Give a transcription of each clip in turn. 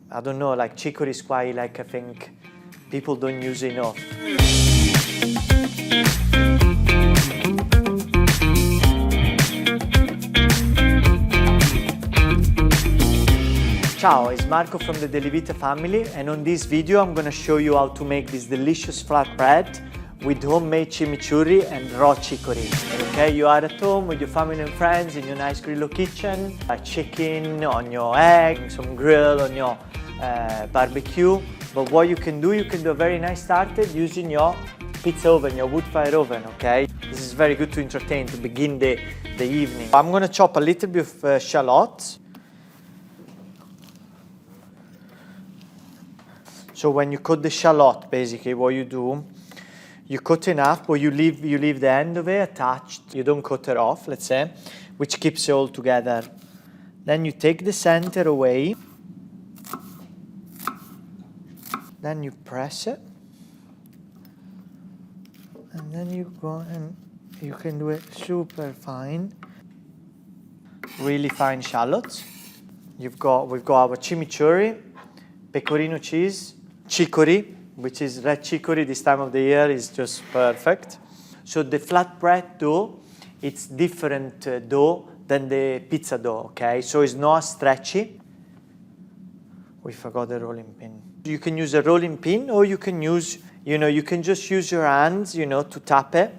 I don't know, like chicory is quite, like, I think people don't use enough. Ciao, it's Marco from the Delivita family, and on this video I'm gonna show you how to make this delicious flatbread with homemade chimichurri and raw chicory. Okay, you are at home with your family and friends in your nice Grillo kitchen, chicken on your egg, some grill on your barbecue. But what you can do a very nice starter using your pizza oven, your wood fire oven, okay? This is very good to entertain, to begin the evening. I'm gonna chop a little bit of shallots. So when you cut the shallot, basically what you do, you cut in half, but you leave the end of it attached. You don't cut it off, let's say, which keeps it all together. Then you take the center away. Then you press it. And then you go and you can do it super fine. Really fine shallots. We've got our chimichurri, pecorino cheese, chicory, which is red chicory this time of the year, is just perfect. So the flatbread dough, it's different dough than the pizza dough, okay? So it's not stretchy. We forgot the rolling pin. You can use a rolling pin, or you can use, you can just use your hands, to tap it.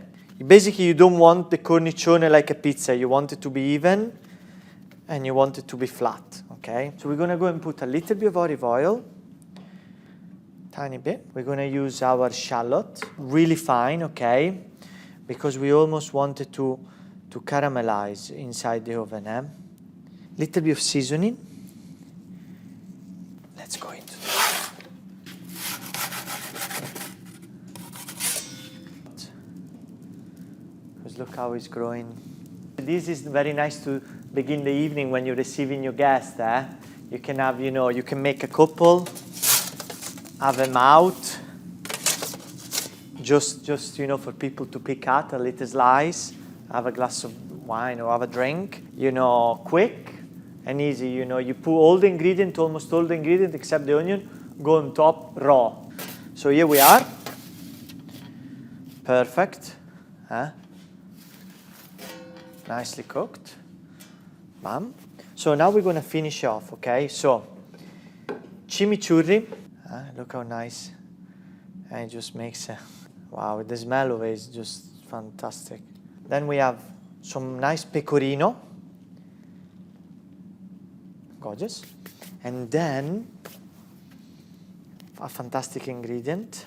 Basically, you don't want the cornicione like a pizza. You want it to be even, and you want it to be flat, okay? So we're gonna go and put a little bit of olive oil. Tiny bit. We're going to use our shallot, really fine, okay? Because we almost want it to caramelize inside the oven. Little bit of seasoning. Let's go into this. Because look how it's growing. This is very nice to begin the evening when you're receiving your guests. You can have, you can make a couple. Have them out, just for people to pick out a little slice, have a glass of wine or have a drink, quick and easy. You put all the ingredients, almost all the ingredients except the onion, go on top raw. So here we are, perfect, nicely cooked, bam. So now we're gonna finish off, okay? So chimichurri. Look how nice, and it just makes wow, the smell of it is just fantastic. Then we have some nice pecorino, gorgeous, and then a fantastic ingredient,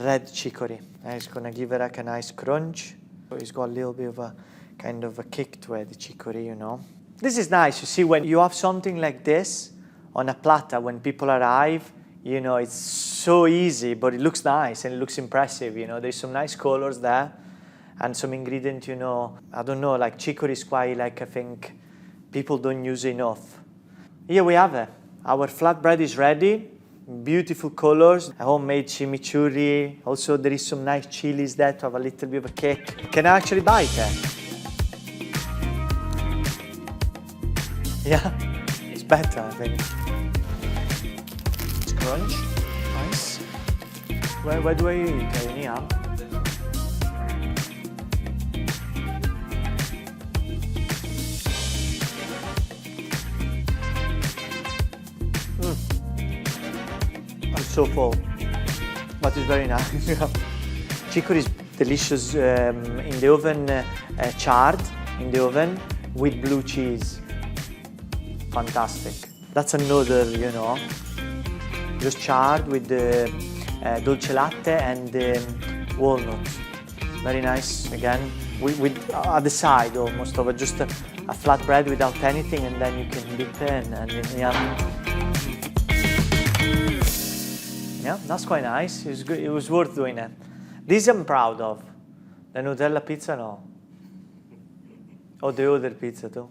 red chicory. It's gonna give it like a nice crunch. So it's got a little bit of a kind of a kick to it, the chicory, This is nice, you see, when you have something like this on a platter, when people arrive, it's so easy, but it looks nice and it looks impressive, There's some nice colors there and some ingredient, I don't know, like chicory is quite, like, I think people don't use enough. Here we have it. Our flatbread is ready. Beautiful colors, a homemade chimichurri. Also, there is some nice chilies there to have a little bit of a kick. Can I actually bite it? Yeah, it's better, I think. It's crunch, nice. Where do I eat it? In here? I'm so full, but it's very nice. Chicory is delicious in the oven, charred in the oven with blue cheese. Fantastic. That's another, just charred with the dolce latte and walnuts. Very nice, again, with at the side almost of just a flatbread without anything, and then you can dip in and yeah, that's quite nice. It was good. It was worth doing it. This I'm proud of. The Nutella pizza, no. Or the other pizza too.